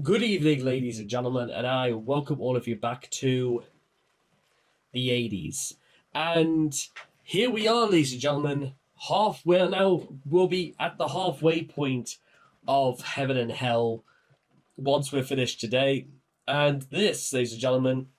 Good evening, ladies and gentlemen, and I welcome all of you back to the 80s. And here we are, ladies and gentlemen. We'll be at the halfway point of Heaven and Hell once we're finished today. And this, ladies and gentlemen,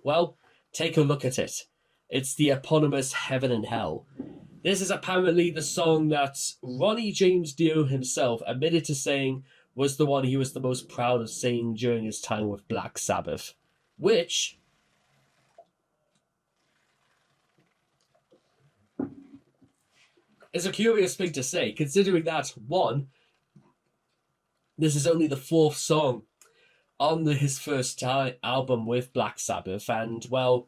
well, take a look at it. It's the eponymous Heaven and Hell. This is apparently the song that Ronnie James Dio himself admitted to saying was the one he was the most proud of singing during his time with Black Sabbath. Which is a curious thing to say, considering that, one, this is only the fourth song on his first album with Black Sabbath, and, well,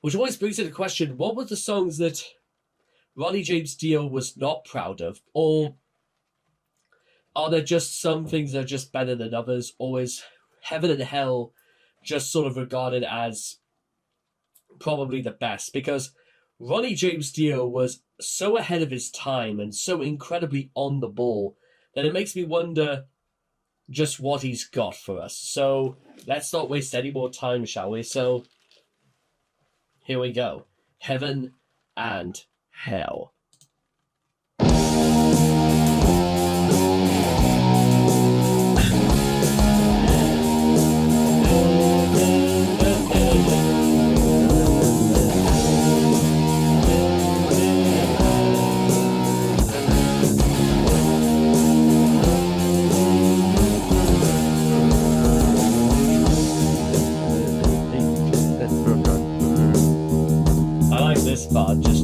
which always brings into question, what were the songs that Ronnie James Dio was not proud of? Or are there just some things that are just better than others? Or is Heaven and Hell just sort of regarded as probably the best? Because Ronnie James Dio was so ahead of his time and so incredibly on the ball that it makes me wonder just what he's got for us. So let's not waste any more time, shall we? So here we go. Heaven and Hell. I like this part, just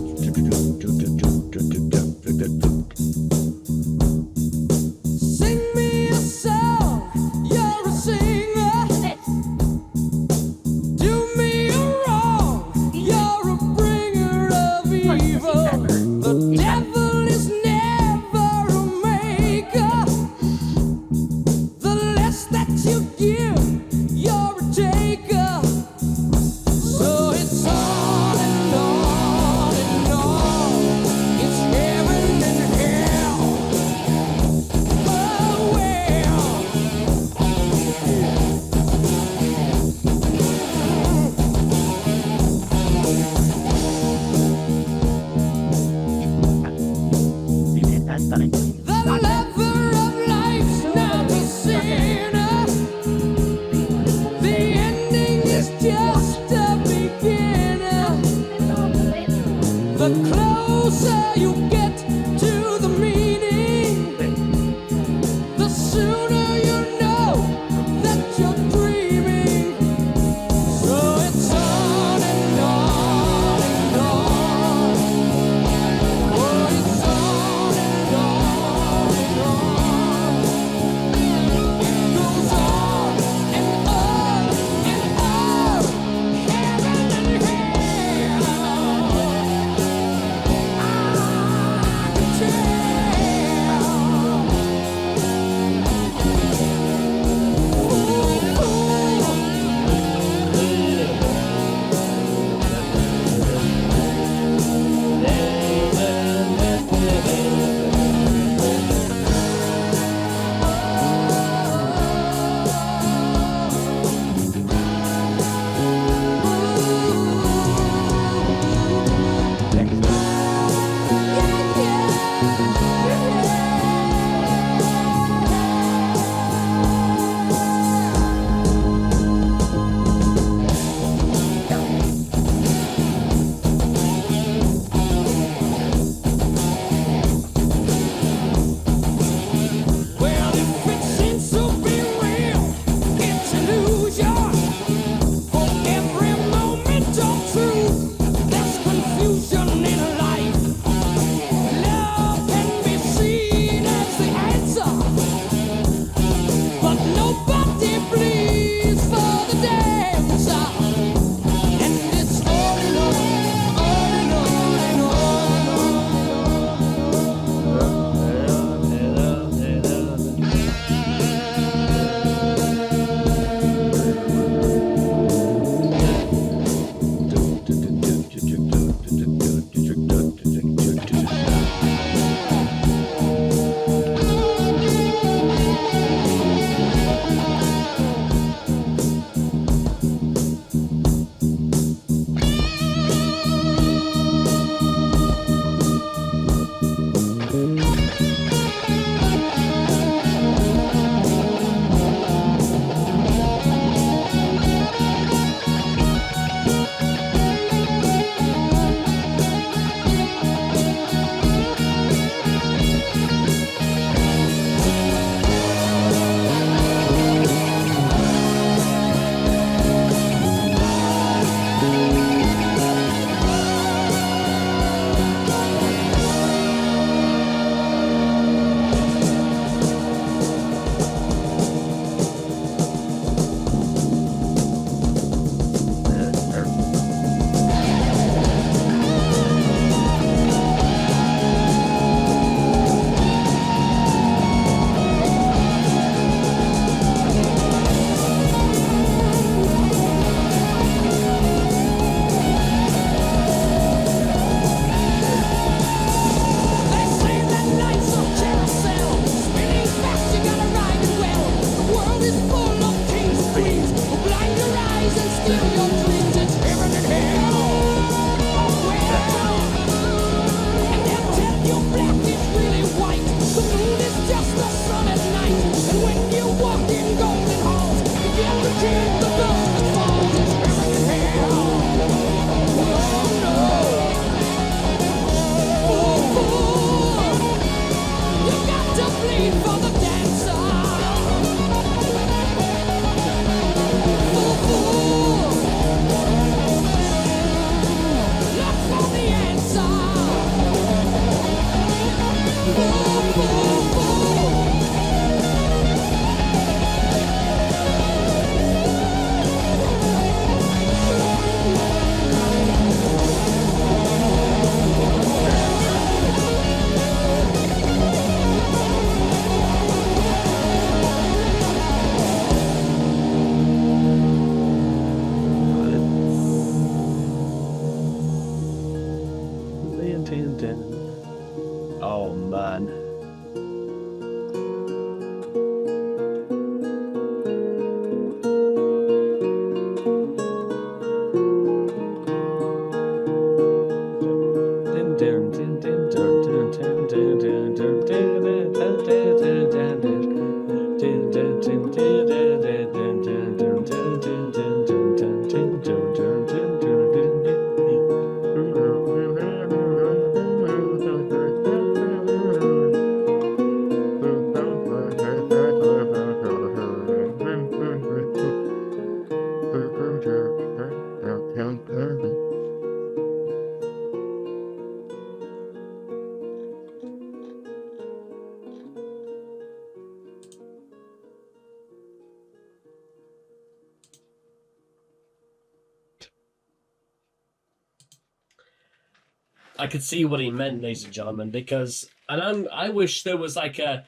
I could see what he meant, ladies and gentlemen, because I wish there was like a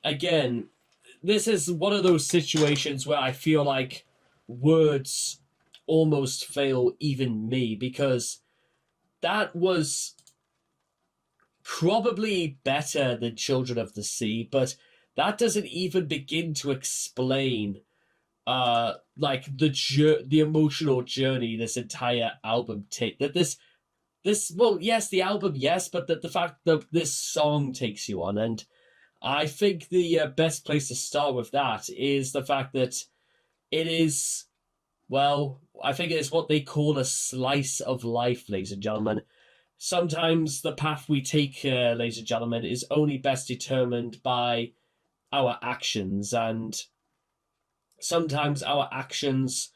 again. This is one of those situations where I feel like words almost fail even me because that was probably better than Children of the Sea, but that doesn't even begin to explain like the emotional journey this entire album take that this well yes the album yes but the fact that this song takes you on. And I think the best place to start with that is the fact that it is, well, I think it is what they call a slice of life, ladies and gentlemen. Sometimes the path we take, ladies and gentlemen, is only best determined by our actions, and sometimes our actions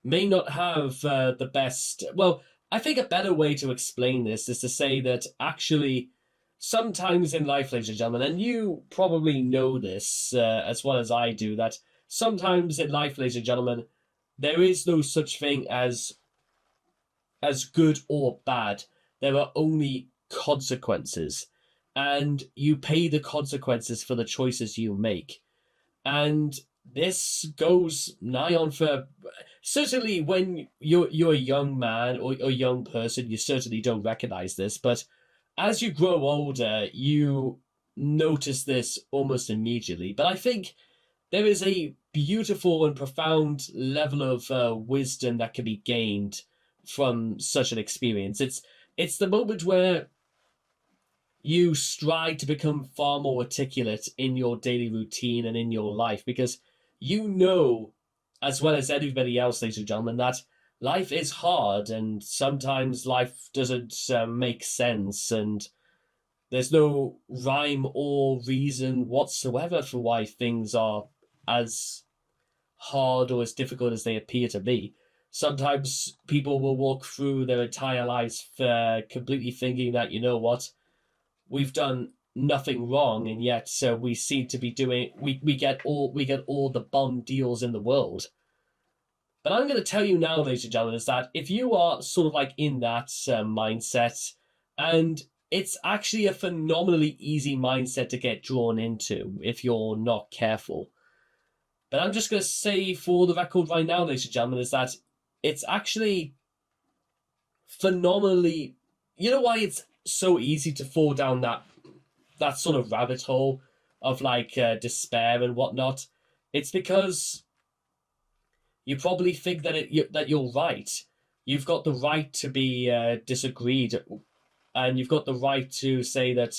may not have the best. Well, I think a better way to explain this is to say that actually, sometimes in life, ladies and gentlemen, and you probably know this as well as I do, that sometimes in life, ladies and gentlemen, there is no such thing as good or bad. There are only consequences, and you pay the consequences for the choices you make. And this goes nigh on for certainly when you're a young man or a young person, you certainly don't recognize this, but as you grow older, you notice this almost immediately. But I think there is a beautiful and profound level of wisdom that can be gained from such an experience. It's the moment where you strive to become far more articulate in your daily routine and in your life because you know, as well as anybody else, ladies and gentlemen, that life is hard and sometimes life doesn't make sense and there's no rhyme or reason whatsoever for why things are as hard or as difficult as they appear to be. Sometimes people will walk through their entire lives completely thinking that, you know what, we've done nothing wrong, and yet we seem to be doing. We get all the bum deals in the world. But I'm going to tell you now, ladies and gentlemen, is that if you are sort of like in that mindset, and it's actually a phenomenally easy mindset to get drawn into if you're not careful. But I'm just going to say for the record right now, ladies and gentlemen, is that it's actually phenomenally. You know why it's so easy to fall down that sort of rabbit hole of like despair and whatnot? It's because you probably think that you're right. You've got the right to be disagreed, and you've got the right to say that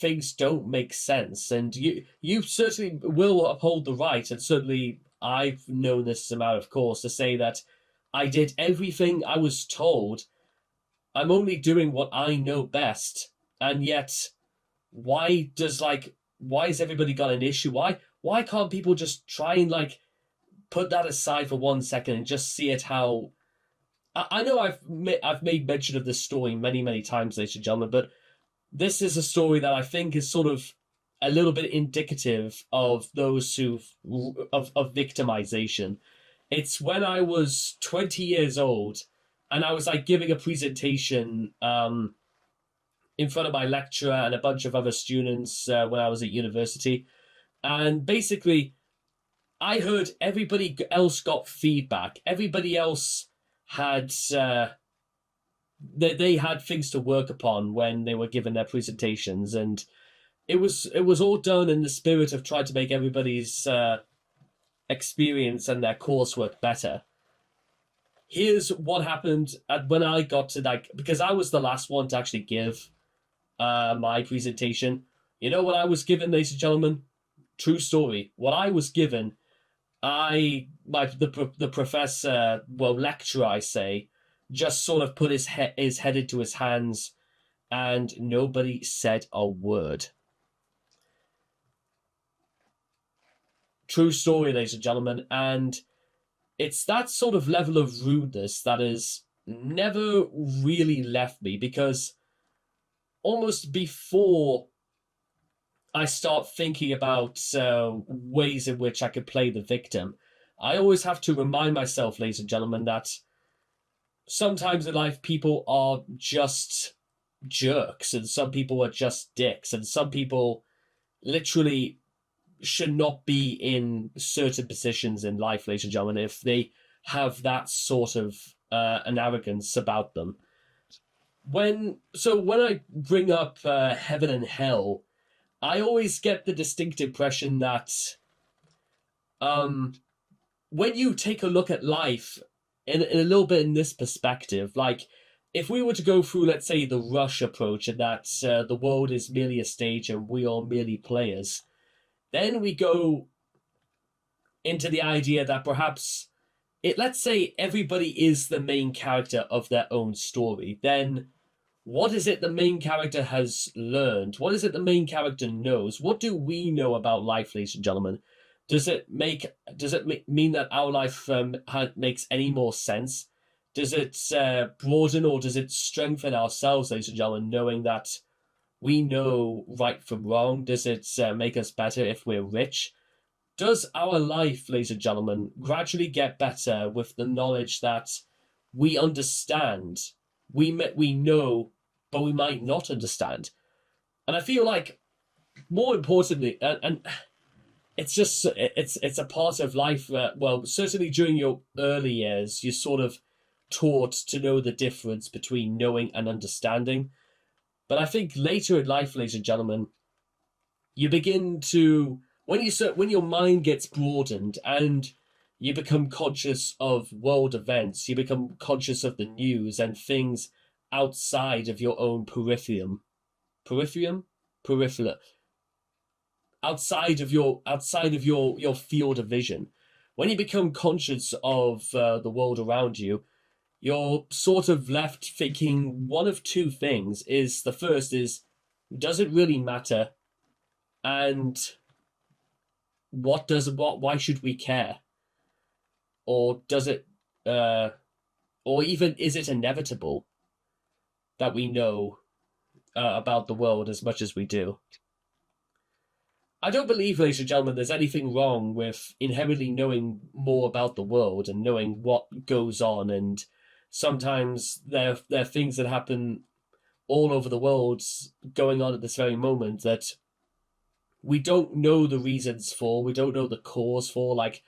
things don't make sense, and you certainly will uphold the right, and certainly I've known this amount, of course, to say that I did everything I was told. I'm only doing what I know best, and yet, why has everybody got an issue? Why can't people just try and like put that aside for 1 second and just see it how? I know I've made mention of this story many times, ladies and gentlemen, but this is a story that I think is sort of a little bit indicative of those of victimization. It's when I was 20 years old and I was like giving a presentation in front of my lecturer and a bunch of other students when I was at university. And basically, I heard everybody else got feedback. Everybody else had they had things to work upon when they were given their presentations, and it was all done in the spirit of trying to make everybody's experience and their coursework better. Here's what happened when I got to like, because I was the last one to actually give my presentation. You know what I was given, ladies and gentlemen? True story. What I was given, the professor, well, lecturer, I say, just sort of put his head into his hands, and nobody said a word. True story, ladies and gentlemen, and it's that sort of level of rudeness that has never really left me, because almost before I start thinking about ways in which I could play the victim, I always have to remind myself, ladies and gentlemen, that sometimes in life people are just jerks, and some people are just dicks, and some people literally should not be in certain positions in life, ladies and gentlemen, if they have that sort of an arrogance about them. When I bring up heaven and hell, I always get the distinct impression that um, when you take a look at life in a little bit in this perspective, like if we were to go through, let's say, the Rush approach, and that the world is merely a stage and we are merely players, then we go into the idea that perhaps let's say everybody is the main character of their own story. Then what is it the main character has learned? What is it the main character knows? What do we know about life, ladies and gentlemen? Does it mean that our life makes any more sense? Does it broaden, or does it strengthen ourselves, ladies and gentlemen, knowing that we know right from wrong? Does it make us better if we're rich? Does our life, ladies and gentlemen, gradually get better with the knowledge that we understand, we know, but we might not understand? And I feel like, more importantly, and it's a part of life. Well, certainly during your early years, you're sort of taught to know the difference between knowing and understanding. But I think later in life, ladies and gentlemen, you begin to when your mind gets broadened and you become conscious of world events, you become conscious of the news and things outside of your own peripherum, peripheral, outside of your field of vision. When you become conscious of the world around you, you're sort of left thinking one of two things. Is the first is, does it really matter? And why should we care? Or does it or even is it inevitable that we know about the world as much as we do? I don't believe, ladies and gentlemen, there's anything wrong with inherently knowing more about the world and knowing what goes on. And sometimes there are things that happen all over the world going on at this very moment that we don't know the reasons for, we don't know the cause for. Like,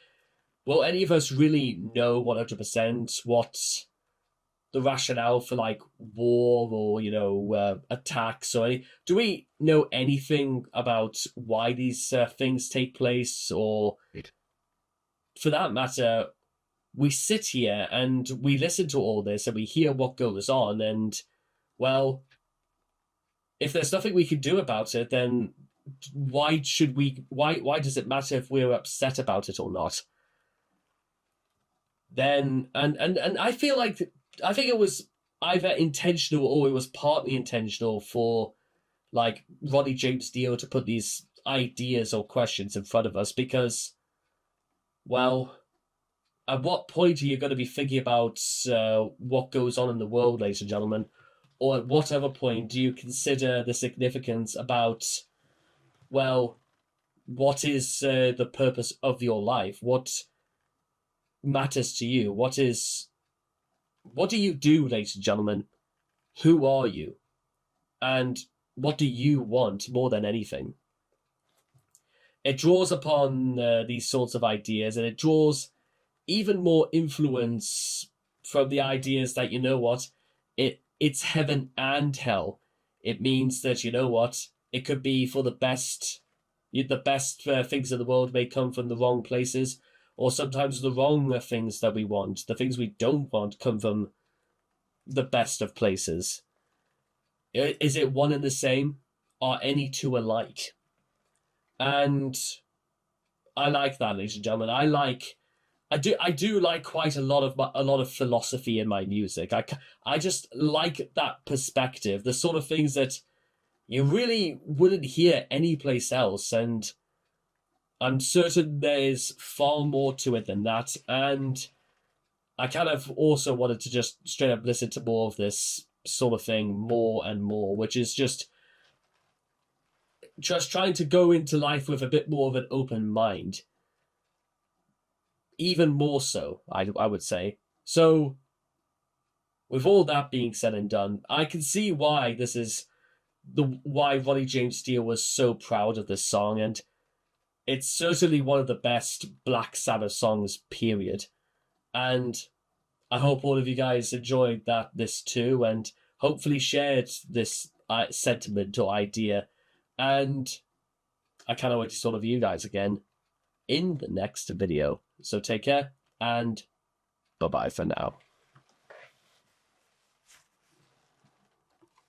will any of us really know 100% what the rationale for like war or attacks or do we know anything about why these things take place? Or for that matter, we sit here and we listen to all this and we hear what goes on, and well, if there's nothing we can do about it, then why does it matter if we're upset about it or not? Then and I think it was either intentional or it was partly intentional for like Ronnie James Dio to put these ideas or questions in front of us, because well, at what point are you going to be thinking about what goes on in the world, ladies and gentlemen? Or at whatever point do you consider the significance about, well, what is the purpose of your life? What matters to you? What do you do, ladies and gentlemen? Who are you? And what do you want more than anything? It draws upon these sorts of ideas, and it draws even more influence from the ideas that, you know what, it's heaven and hell. It means that, you know what, it could be for the best. The best things in the world may come from the wrong places, or sometimes the wrong things that we want, the things we don't want, come from the best of places. Is it one and the same? Are any two alike? And I like that, ladies and gentlemen. I do like quite a lot of philosophy in my music. I just like that perspective, the sort of things that you really wouldn't hear anyplace else, and I'm certain there's far more to it than that. And I kind of also wanted to just straight up listen to more of this sort of thing more and more, which is just trying to go into life with a bit more of an open mind. Even more so, I would say. So with all that being said and done, I can see why why Ronnie James Dio was so proud of this song, and it's certainly one of the best Black Sabbath songs, period. And I hope all of you guys enjoyed this too, and hopefully shared this sentiment or idea. And I cannot wait to see all of you guys again in the next video. So take care, and bye-bye for now.